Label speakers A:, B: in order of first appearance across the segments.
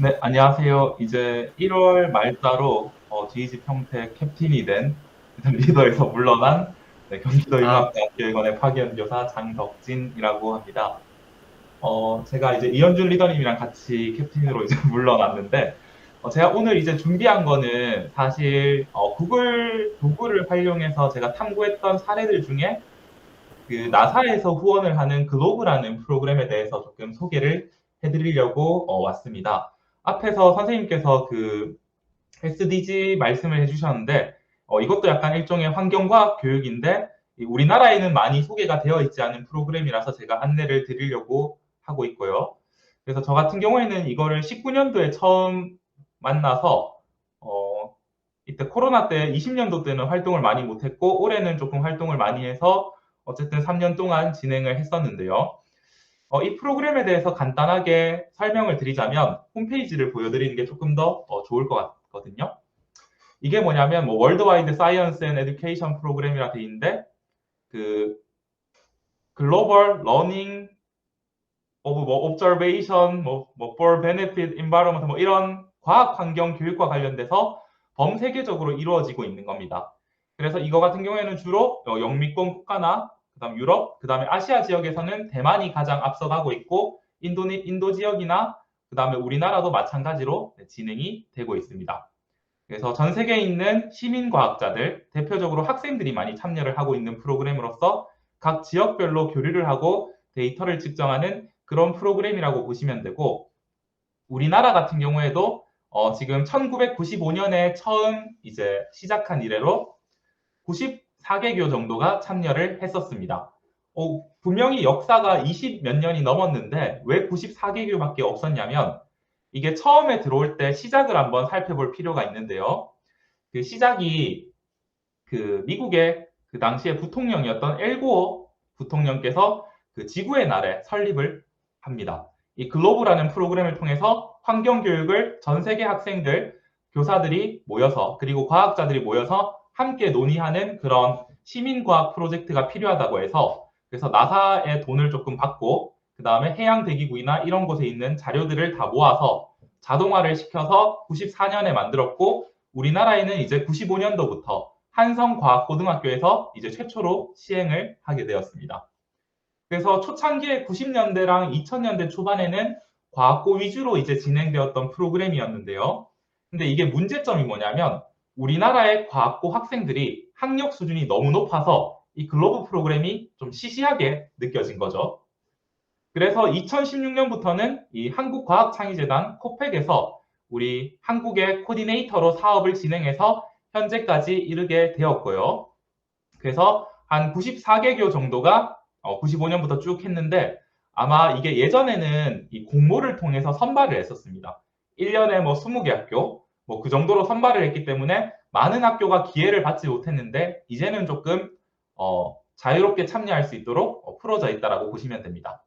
A: 네, 안녕하세요. 이제 1월 말자로 GEG 평택 캡틴이 된 리더에서 물러난 경기도
B: 아,
A: 융합대학교육원의 파견교사 장덕진이라고 합니다. 제가 이제 이현준 리더님이랑 같이 캡틴으로 이제 물러났는데, 제가 오늘 이제 준비한 거는 사실 구글 도구를 활용해서 제가 탐구했던 사례들 중에 그 나사에서 후원을 하는 글로브라는 프로그램에 대해서 조금 소개를 해드리려고 왔습니다. 앞에서 선생님께서 그 SDG 말씀을 해주셨는데 이것도 약간 일종의 환경과학 교육인데 우리나라에는 많이 소개가 되어 있지 않은 프로그램이라서 제가 안내를 드리려고 하고 있고요. 그래서 저 같은 경우에는 이거를 19년도에 처음 만나서 어, 이때 코로나 때 20년도 때는 활동을 많이 못했고 올해는 조금 활동을 많이 해서 어쨌든 3년 동안 진행을 했었는데요. 이 프로그램에 대해서 간단하게 설명을 드리자면 홈페이지를 보여드리는 게 조금 더 좋을 것 같거든요. 이게 뭐냐면 뭐 월드와이드 사이언스 앤 에듀케이션 프로그램이라 돼 있는데 그 글로벌 러닝 오브 뭐 옵저베이션 뭐 for benefit environment 뭐 이런 과학 환경 교육과 관련돼서 범세계적으로 이루어지고 있는 겁니다. 그래서 이거 같은 경우에는 주로 영미권 국가나 그다음 유럽, 그다음에 아시아 지역에서는 대만이 가장 앞서가고 있고 인도 지역이나 그다음에 우리나라도 마찬가지로 진행이 되고 있습니다. 그래서 전 세계에 있는 시민 과학자들, 대표적으로 학생들이 많이 참여를 하고 있는 프로그램으로서 각 지역별로 교류를 하고 데이터를 측정하는 그런 프로그램이라고 보시면 되고, 우리나라 같은 경우에도 지금 1995년에 처음 이제 시작한 이래로 94개교 정도가 참여를 했었습니다. 분명히 역사가 20 몇 년이 넘었는데 왜 94개교밖에 없었냐면 이게 처음에 들어올 때 시작을 한번 살펴볼 필요가 있는데요. 그 시작이 그 미국의 그 당시에 부통령이었던 엘고어 부통령께서 그 지구의 날에 설립을 합니다. 이 글로브라는 프로그램을 통해서 환경 교육을 전 세계 학생들, 교사들이 모여서 그리고 과학자들이 모여서 함께 논의하는 그런 시민과학 프로젝트가 필요하다고 해서 그래서 나사의 돈을 조금 받고 그 다음에 해양대기구이나 이런 곳에 있는 자료들을 다 모아서 자동화를 시켜서 94년에 만들었고 우리나라에는 이제 95년도부터 한성과학고등학교에서 이제 최초로 시행을 하게 되었습니다. 그래서 초창기에 90년대랑 2000년대 초반에는 과학고 위주로 이제 진행되었던 프로그램이었는데요. 근데 이게 문제점이 뭐냐면 우리나라의 과학고 학생들이 학력 수준이 너무 높아서 이 글로브 프로그램이 좀 시시하게 느껴진 거죠. 그래서 2016년부터는 이 한국과학창의재단 코펙에서 우리 한국의 코디네이터로 사업을 진행해서 현재까지 이르게 되었고요. 그래서 한 94개교 정도가 95년부터 쭉 했는데 아마 이게 예전에는 이 공모를 통해서 선발을 했었습니다. 1년에 뭐 20개 학교 뭐 그 정도로 선발을 했기 때문에 많은 학교가 기회를 받지 못했는데 이제는 조금 자유롭게 참여할 수 있도록 풀어져 있다라고 보시면 됩니다.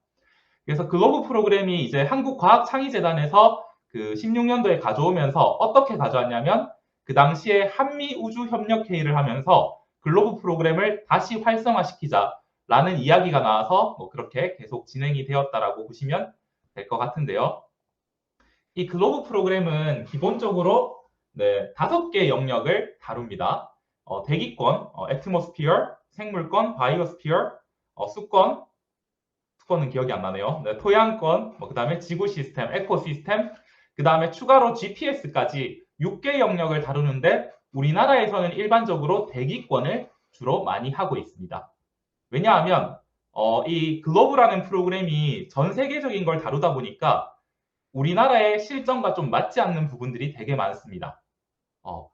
A: 그래서 글로브 프로그램이 이제 한국과학창의재단에서 그 16년도에 가져오면서 어떻게 가져왔냐면 그 당시에 한미 우주 협력 회의를 하면서 글로브 프로그램을 다시 활성화시키자라는 이야기가 나와서 뭐 그렇게 계속 진행이 되었다라고 보시면 될 것 같은데요. 이 글로브 프로그램은 기본적으로 네, 5개 영역을 다룹니다. 대기권, 애트모스피어, 생물권, 바이오스피어, 수권, 수권은 기억이 안 나네요. 네, 토양권, 그 다음에 지구 시스템, 에코시스템, 그 다음에 추가로 GPS까지 6개 영역을 다루는데 우리나라에서는 일반적으로 대기권을 주로 많이 하고 있습니다. 왜냐하면 이 글로브라는 프로그램이 전 세계적인 걸 다루다 보니까 우리나라의 실정과 좀 맞지 않는 부분들이 되게 많습니다. 어,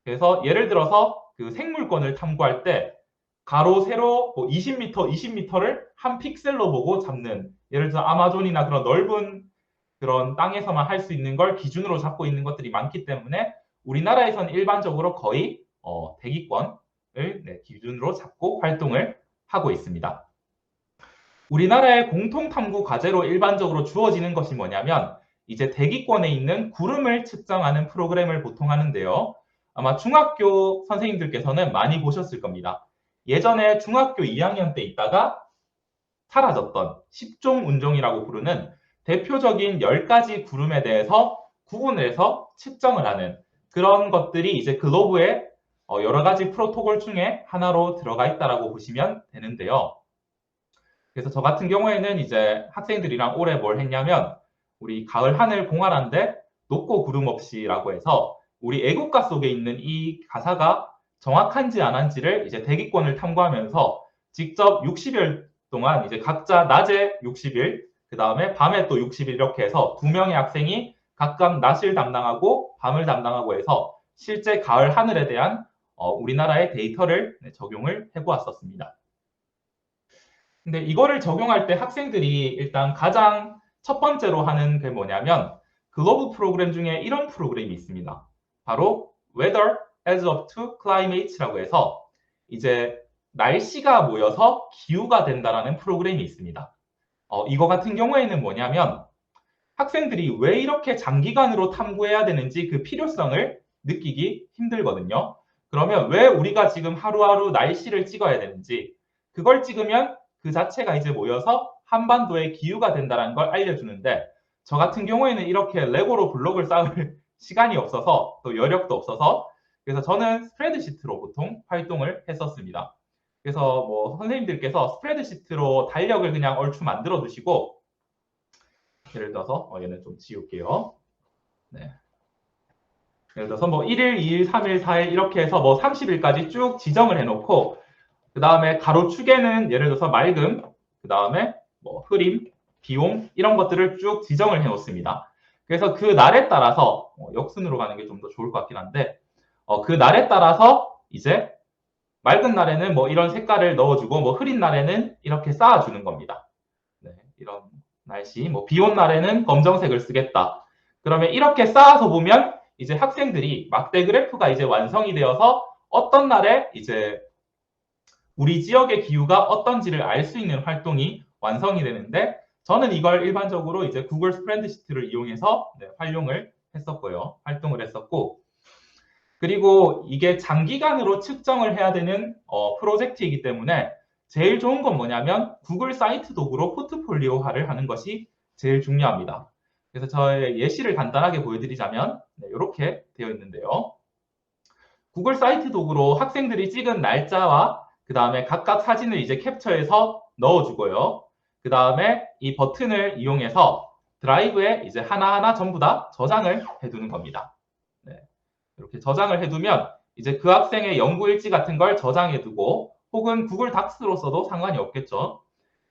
A: 그래서 예를 들어서 그 생물권을 탐구할 때 가로, 세로 20m, 20m를 한 픽셀로 보고 잡는 예를 들어 아마존이나 그런 넓은 그런 땅에서만 할 수 있는 걸 기준으로 잡고 있는 것들이 많기 때문에 우리나라에서는 일반적으로 거의 대기권을 기준으로 잡고 활동을 하고 있습니다. 우리나라의 공통 탐구 과제로 일반적으로 주어지는 것이 뭐냐면 이제 대기권에 있는 구름을 측정하는 프로그램을 보통 하는데요. 아마 중학교 선생님들께서는 많이 보셨을 겁니다. 예전에 중학교 2학년 때 있다가 사라졌던 10종 운종이라고 부르는 대표적인 10가지 구름에 대해서 구분을 해서 측정을 하는 그런 것들이 이제 글로브의 여러 가지 프로토콜 중에 하나로 들어가 있다라고 보시면 되는데요. 그래서 저 같은 경우에는 이제 학생들이랑 올해 뭘 했냐면 우리 가을 하늘 공활한데 높고 구름 없이라고 해서 우리 애국가 속에 있는 이 가사가 정확한지 안 한지를 이제 대기권을 탐구하면서 직접 60일 동안 이제 각자 낮에 60일, 그 다음에 밤에 또 60일 이렇게 해서 두 명의 학생이 각각 낮을 담당하고 밤을 담당하고 해서 실제 가을 하늘에 대한 우리나라의 데이터를 적용을 해보았었습니다. 근데 이거를 적용할 때 학생들이 일단 가장 첫 번째로 하는 게 뭐냐면 글로브 프로그램 중에 이런 프로그램이 있습니다. 바로 Weather as up to Climate라고 해서 이제 날씨가 모여서 기후가 된다라는 프로그램이 있습니다. 이거 같은 경우에는 뭐냐면 학생들이 왜 이렇게 장기간으로 탐구해야 되는지 그 필요성을 느끼기 힘들거든요. 그러면 왜 우리가 지금 하루하루 날씨를 찍어야 되는지 그걸 찍으면 그 자체가 이제 모여서 한반도의 기후가 된다는 걸 알려주는데 저 같은 경우에는 이렇게 레고로 블록을 쌓을 시간이 없어서 또 여력도 없어서 그래서 저는 스프레드시트로 보통 활동을 했었습니다. 그래서 뭐 선생님들께서 스프레드시트로 달력을 그냥 얼추 만들어 두시고 예를 들어서 얘는 좀 지울게요. 네. 예를 들어서 뭐 1일, 2일, 3일, 4일 이렇게 해서 뭐 30일까지 쭉 지정을 해놓고 그 다음에 가로축에는 예를 들어서 맑음, 그 다음에 뭐 흐림, 비옴 이런 것들을 쭉 지정을 해놓습니다. 그래서 그 날에 따라서 역순으로 가는 게 좀 더 좋을 것 같긴 한데 그 날에 따라서 이제 맑은 날에는 뭐 이런 색깔을 넣어주고 뭐 흐린 날에는 이렇게 쌓아주는 겁니다. 네, 이런 날씨, 뭐 비 온 날에는 검정색을 쓰겠다. 그러면 이렇게 쌓아서 보면 이제 학생들이 막대 그래프가 이제 완성이 되어서 어떤 날에 이제 우리 지역의 기후가 어떤지를 알 수 있는 활동이 완성이 되는데 저는 이걸 일반적으로 이제 구글 스프레드시트를 이용해서 활용을 했었고요. 활동을 했었고 그리고 이게 장기간으로 측정을 해야 되는 프로젝트이기 때문에 제일 좋은 건 뭐냐면 구글 사이트 도구로 포트폴리오화를 하는 것이 제일 중요합니다. 그래서 저의 예시를 간단하게 보여드리자면 이렇게 되어 있는데요. 구글 사이트 도구로 학생들이 찍은 날짜와 그 다음에 각각 사진을 이제 캡처해서 넣어주고요. 그 다음에 이 버튼을 이용해서 드라이브에 이제 하나하나 전부 다 저장을 해두는 겁니다. 네. 이렇게 저장을 해두면 이제 그 학생의 연구 일지 같은 걸 저장해두고 혹은 구글 닥스로 써도 상관이 없겠죠.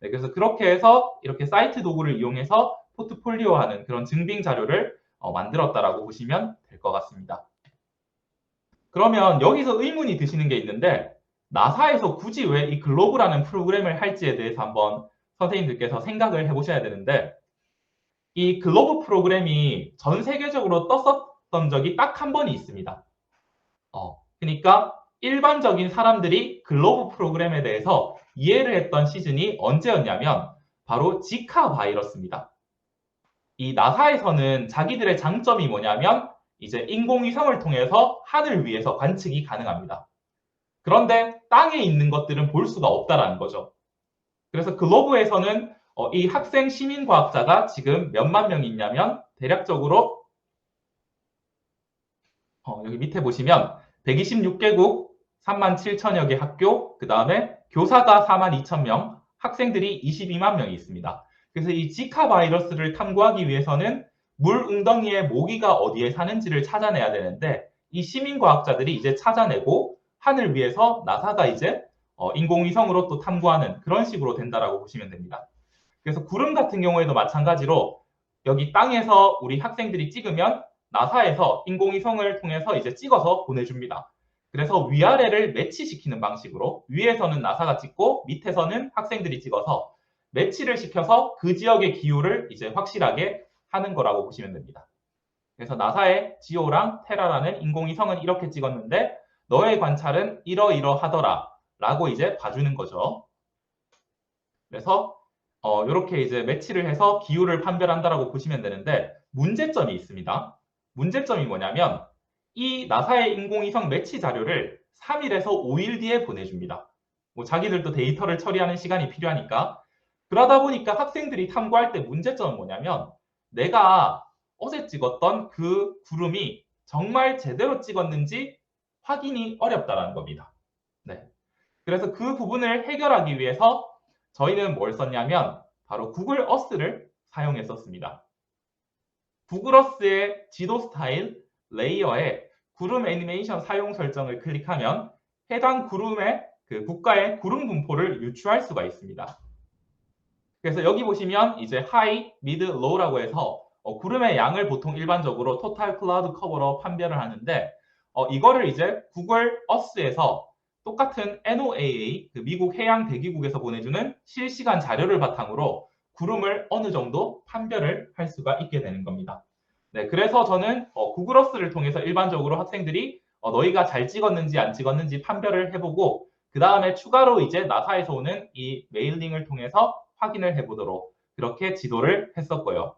A: 네, 그래서 그렇게 해서 이렇게 사이트 도구를 이용해서 포트폴리오하는 그런 증빙 자료를 만들었다라고 보시면 될 것 같습니다. 그러면 여기서 의문이 드시는 게 있는데 나사에서 굳이 왜 이 글로브라는 프로그램을 할지에 대해서 한번 선생님들께서 생각을 해보셔야 되는데 이 글로브 프로그램이 전 세계적으로 떴었던 적이 딱 한 번이 있습니다. 그러니까 일반적인 사람들이 글로브 프로그램에 대해서 이해를 했던 시즌이 언제였냐면 바로 지카 바이러스입니다. 이 나사에서는 자기들의 장점이 뭐냐면 이제 인공위성을 통해서 하늘 위에서 관측이 가능합니다. 그런데 땅에 있는 것들은 볼 수가 없다라는 거죠. 그래서 글로브에서는 이 학생 시민과학자가 지금 몇만 명이 있냐면 대략적으로 여기 밑에 보시면 126개국 3만 7천여 개 학교, 그 다음에 교사가 4만 2천 명, 학생들이 22만 명이 있습니다. 그래서 이 지카 바이러스를 탐구하기 위해서는 물 웅덩이에 모기가 어디에 사는지를 찾아내야 되는데 이 시민과학자들이 이제 찾아내고 하늘 위에서 나사가 이제 인공위성으로 또 탐구하는 그런 식으로 된다라고 보시면 됩니다. 그래서 구름 같은 경우에도 마찬가지로 여기 땅에서 우리 학생들이 찍으면 나사에서 인공위성을 통해서 이제 찍어서 보내줍니다. 그래서 위아래를 매치시키는 방식으로 위에서는 나사가 찍고 밑에서는 학생들이 찍어서 매치를 시켜서 그 지역의 기후를 이제 확실하게 하는 거라고 보시면 됩니다. 그래서 나사의 지오랑 테라라는 인공위성은 이렇게 찍었는데 너의 관찰은 이러이러하더라 라고 이제 봐주는 거죠. 그래서 이렇게 이제 매치를 해서 기후를 판별한다라고 보시면 되는데 문제점이 있습니다. 문제점이 뭐냐면 이 나사의 인공위성 매치 자료를 3일에서 5일 뒤에 보내줍니다. 뭐 자기들도 데이터를 처리하는 시간이 필요하니까 그러다 보니까 학생들이 탐구할 때 문제점은 뭐냐면 내가 어제 찍었던 그 구름이 정말 제대로 찍었는지 확인이 어렵다는 겁니다. 네. 그래서 그 부분을 해결하기 위해서 저희는 뭘 썼냐면 바로 구글 어스를 사용했었습니다. 구글 어스의 지도 스타일 레이어에 구름 애니메이션 사용 설정을 클릭하면 해당 구름의 그 국가의 구름 분포를 유추할 수가 있습니다. 그래서 여기 보시면 이제 하이, 미드, 로우라고 해서 구름의 양을 보통 일반적으로 토탈 클라우드 커버로 판별을 하는데 이거를 이제 구글 어스에서 똑같은 NOAA, 그 미국 해양 대기국에서 보내주는 실시간 자료를 바탕으로 구름을 어느 정도 판별을 할 수가 있게 되는 겁니다. 네, 그래서 저는 구글 어스를 통해서 일반적으로 학생들이 너희가 잘 찍었는지 안 찍었는지 판별을 해보고 그 다음에 추가로 이제 나사에서 오는 이 메일링을 통해서 확인을 해보도록 그렇게 지도를 했었고요.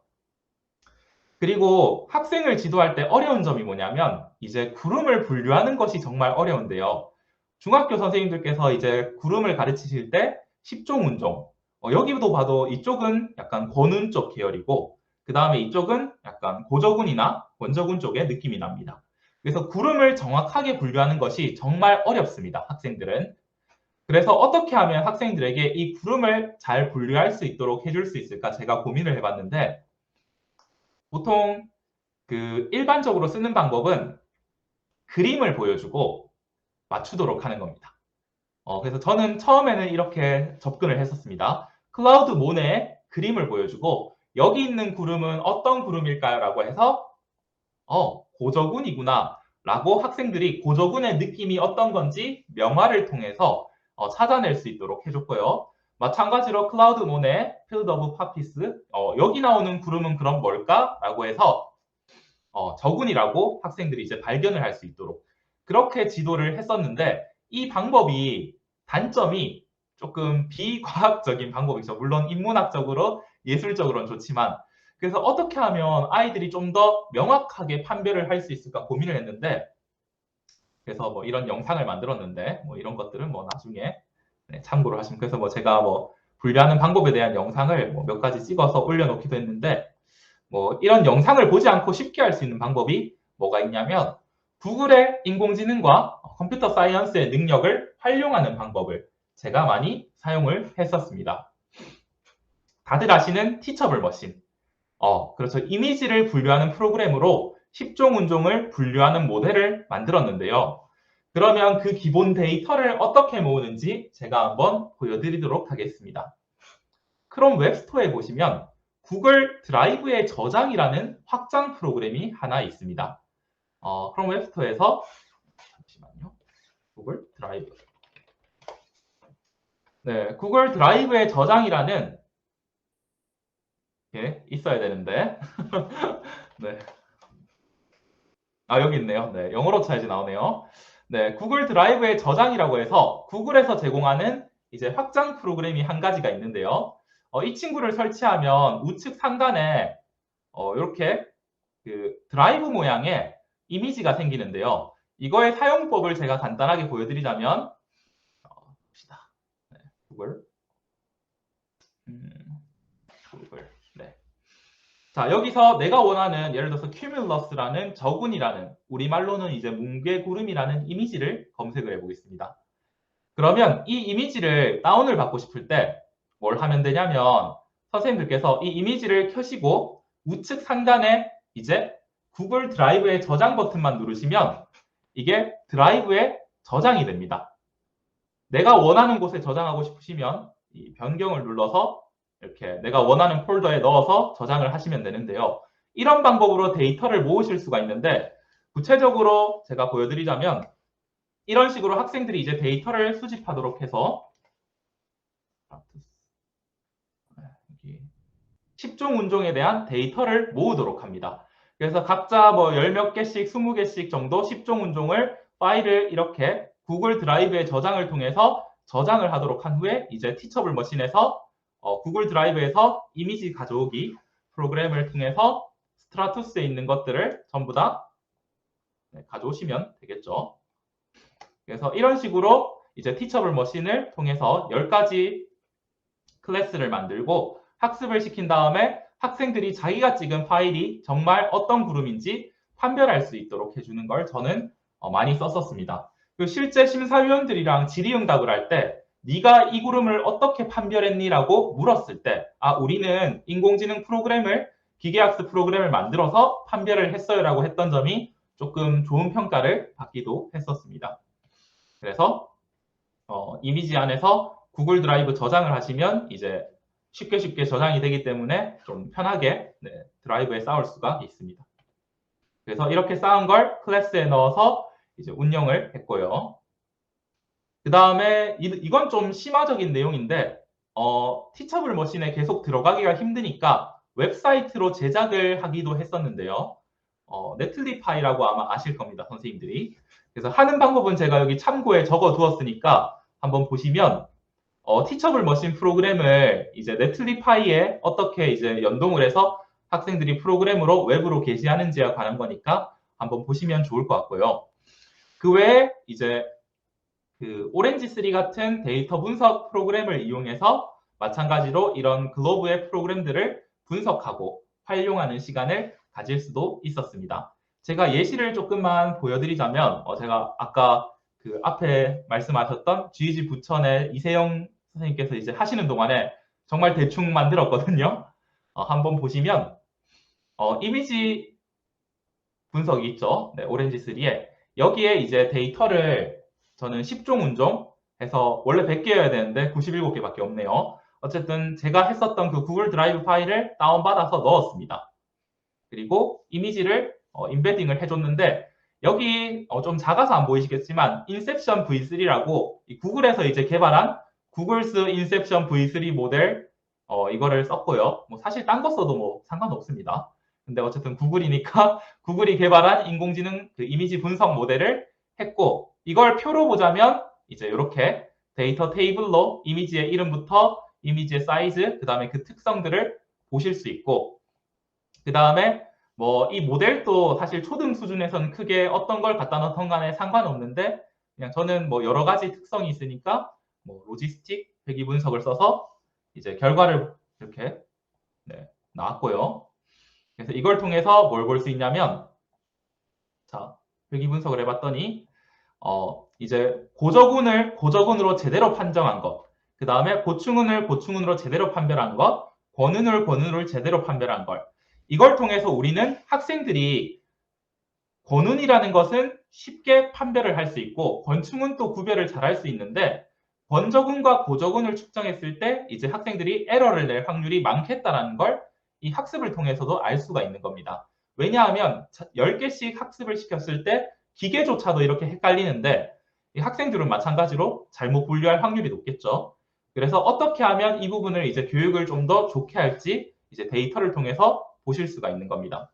A: 그리고 학생을 지도할 때 어려운 점이 뭐냐면 이제 구름을 분류하는 것이 정말 어려운데요. 중학교 선생님들께서 이제 구름을 가르치실 때 10종 운종, 여기도 봐도 이쪽은 약간 권운 쪽 계열이고 그 다음에 이쪽은 약간 고저군이나 권저군 쪽의 느낌이 납니다. 그래서 구름을 정확하게 분류하는 것이 정말 어렵습니다. 학생들은. 그래서 어떻게 하면 학생들에게 이 구름을 잘 분류할 수 있도록 해줄 수 있을까 제가 고민을 해봤는데 보통 그 일반적으로 쓰는 방법은 그림을 보여주고 맞추도록 하는 겁니다. 그래서 저는 처음에는 이렇게 접근을 했었습니다. 클라우드 몬에 그림을 보여주고 여기 있는 구름은 어떤 구름일까요? 라고 해서 고저군이구나 라고 학생들이 고저군의 느낌이 어떤 건지 명화를 통해서 찾아낼 수 있도록 해줬고요. 마찬가지로 클라우드 몬의 필드 오브 파피스 여기 나오는 구름은 그럼 뭘까? 라고 해서 저군이라고 학생들이 이제 발견을 할 수 있도록 그렇게 지도를 했었는데 이 방법이 단점이 조금 비과학적인 방법이죠. 물론 인문학적으로 예술적으로는 좋지만 그래서 어떻게 하면 아이들이 좀 더 명확하게 판별을 할 수 있을까 고민을 했는데 그래서 뭐 이런 영상을 만들었는데 뭐 이런 것들은 뭐 나중에 참고를 하시면 그래서 뭐 제가 뭐 분류하는 방법에 대한 영상을 뭐 몇 가지 찍어서 올려놓기도 했는데 뭐 이런 영상을 보지 않고 쉽게 할 수 있는 방법이 뭐가 있냐면 구글의 인공지능과 컴퓨터 사이언스의 능력을 활용하는 방법을 제가 많이 사용을 했었습니다. 다들 아시는 티처블 머신. 그렇죠. 이미지를 분류하는 프로그램으로 10종 운종을 분류하는 모델을 만들었는데요. 그러면 그 기본 데이터를 어떻게 모으는지 제가 한번 보여드리도록 하겠습니다. 크롬 웹스토어에 보시면 구글 드라이브의 저장이라는 확장 프로그램이 하나 있습니다. 크롬 웹스토어에서 잠시만요. 구글 드라이브. 네, 구글 드라이브의 저장이라는 게 있어야 되는데 네. 여기 있네요. 네, 영어로 쳐야지 나오네요. 네, 구글 드라이브의 저장이라고 해서 구글에서 제공하는 이제 확장 프로그램이 한 가지가 있는데요. 이 친구를 설치하면 우측 상단에 이렇게 그 드라이브 모양의 이미지가 생기는데요. 이거의 사용법을 제가 간단하게 보여드리자면 봅시다. 네, 구글 구글 네. 자, 여기서 내가 원하는 예를 들어서 큐뮬러스라는 저군이라는 우리말로는 이제 뭉게구름이라는 이미지를 검색을 해보겠습니다. 그러면 이 이미지를 다운을 받고 싶을 때 뭘 하면 되냐면 선생님들께서 이 이미지를 켜시고 우측 상단에 이제 구글 드라이브의 저장 버튼만 누르시면 이게 드라이브에 저장이 됩니다. 내가 원하는 곳에 저장하고 싶으시면 이 변경을 눌러서 이렇게 내가 원하는 폴더에 넣어서 저장을 하시면 되는데요. 이런 방법으로 데이터를 모으실 수가 있는데 구체적으로 제가 보여드리자면 이런 식으로 학생들이 이제 데이터를 수집하도록 해서 10종 운종에 대한 데이터를 모으도록 합니다. 그래서 각자 뭐 10몇 개씩, 20개씩 정도 10종 운종을 파일을 이렇게 구글 드라이브에 저장을 통해서 저장을 하도록 한 후에 이제 티처블 머신에서 구글 드라이브에서 이미지 가져오기 프로그램을 통해서 스트라투스에 있는 것들을 전부 다 가져오시면 되겠죠. 그래서 이런 식으로 이제 티처블 머신을 통해서 10가지 클래스를 만들고 학습을 시킨 다음에 학생들이 자기가 찍은 파일이 정말 어떤 구름인지 판별할 수 있도록 해주는 걸 저는 많이 썼었습니다. 그리고 실제 심사위원들이랑 질의응답을 할 때 네가 이 구름을 어떻게 판별했니라고 물었을 때 우리는 인공지능 프로그램을 기계학습 프로그램을 만들어서 판별을 했어요라고 했던 점이 조금 좋은 평가를 받기도 했었습니다. 그래서 이미지 안에서 구글 드라이브 저장을 하시면 이제 쉽게 저장이 되기 때문에 좀 편하게 드라이브에 쌓을 수가 있습니다. 그래서 이렇게 쌓은 걸 클래스에 넣어서 이제 운영을 했고요. 그 다음에 이건 좀 심화적인 내용인데 티처블 머신에 계속 들어가기가 힘드니까 웹사이트로 제작을 하기도 했었는데요. 네틀리파이라고 아마 아실 겁니다, 선생님들이. 그래서 하는 방법은 제가 여기 참고에 적어 두었으니까 한번 보시면 티처블 머신 프로그램을 이제 네틀리파이에 어떻게 이제 연동을 해서 학생들이 프로그램으로 웹으로 게시하는지에 관한 거니까 한번 보시면 좋을 것 같고요. 그 외에 이제 그 오렌지3 같은 데이터 분석 프로그램을 이용해서 마찬가지로 이런 글로브의 프로그램들을 분석하고 활용하는 시간을 가질 수도 있었습니다. 제가 예시를 조금만 보여드리자면 제가 아까 그 앞에 말씀하셨던 GEG 부천의 이세영 선생님께서 이제 하시는 동안에 정말 대충 만들었거든요. 한번 보시면 이미지 분석이 있죠. 네, 오렌지3에 여기에 이제 데이터를 저는 10종 운종 해서 원래 100개여야 되는데 97개밖에 없네요. 어쨌든 제가 했었던 그 구글 드라이브 파일을 다운받아서 넣었습니다. 그리고 이미지를 인베딩을 해줬는데 여기 좀 작아서 안 보이시겠지만 인셉션 V3라고 구글에서 이제 개발한 구글스 인셉션 V3 모델 이거를 썼고요. 뭐 사실 딴 거 써도 뭐 상관없습니다. 근데 어쨌든 구글이니까 구글이 개발한 인공지능 그 이미지 분석 모델을 했고 이걸 표로 보자면 이제 이렇게 데이터 테이블로 이미지의 이름부터 이미지의 사이즈, 그 다음에 그 특성들을 보실 수 있고 그 다음에 뭐 이 모델도 사실 초등 수준에서는 크게 어떤 걸 갖다 넣던 간에 상관없는데 그냥 저는 뭐 여러 가지 특성이 있으니까 뭐 로지스틱 회귀 분석을 써서 이제 결과를 이렇게 나왔고요. 그래서 이걸 통해서 뭘 볼 수 있냐면 자 회귀 분석을 해봤더니 이제 고저군을 고저군으로 제대로 판정한 것, 그 다음에 고충운을 고충운으로 제대로 판별한 것, 권운을 권운을 제대로 판별한 걸 이걸 통해서 우리는 학생들이 권운이라는 것은 쉽게 판별을 할 수 있고 권충은 또 구별을 잘 할 수 있는데 권저군과 고저군을 측정했을 때 이제 학생들이 에러를 낼 확률이 많겠다라는 걸 이 학습을 통해서도 알 수가 있는 겁니다. 왜냐하면 10개씩 학습을 시켰을 때 기계조차도 이렇게 헷갈리는데 이 학생들은 마찬가지로 잘못 분류할 확률이 높겠죠. 그래서 어떻게 하면 이 부분을 이제 교육을 좀 더 좋게 할지 이제 데이터를 통해서 보실 수가 있는 겁니다.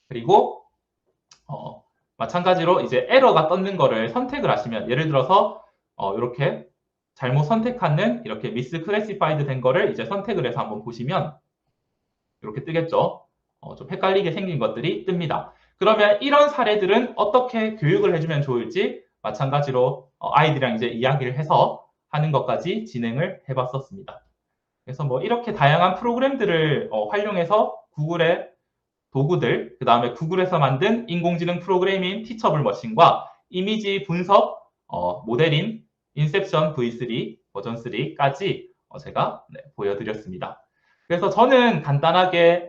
A: 그리고 마찬가지로 이제 에러가 떴는 거를 선택을 하시면 예를 들어서 이렇게 잘못 선택하는 이렇게 미스 클래시파이드 된 거를 이제 선택을 해서 한번 보시면 이렇게 뜨겠죠. 좀 헷갈리게 생긴 것들이 뜹니다. 그러면 이런 사례들은 어떻게 교육을 해주면 좋을지 마찬가지로 아이들이랑 이제 이야기를 해서 하는 것까지 진행을 해봤었습니다. 그래서 뭐 이렇게 다양한 프로그램들을 활용해서 구글의 도구들, 그 다음에 구글에서 만든 인공지능 프로그램인 티처블 머신과 이미지 분석 모델인 인셉션 V3 버전 3까지 제가 보여드렸습니다. 그래서 저는 간단하게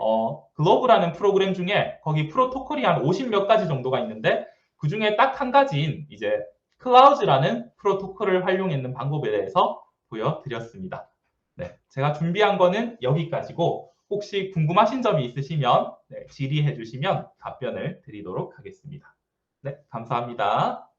A: 글로브라는 프로그램 중에 거기 프로토콜이 한 50몇 가지 정도가 있는데 그 중에 딱 한 가지인 이제 클라우즈라는 프로토콜을 활용했는 방법에 대해서 보여드렸습니다. 네, 제가 준비한 거는 여기까지고 혹시 궁금하신 점이 있으시면 질의해 주시면 답변을 드리도록 하겠습니다. 네, 감사합니다.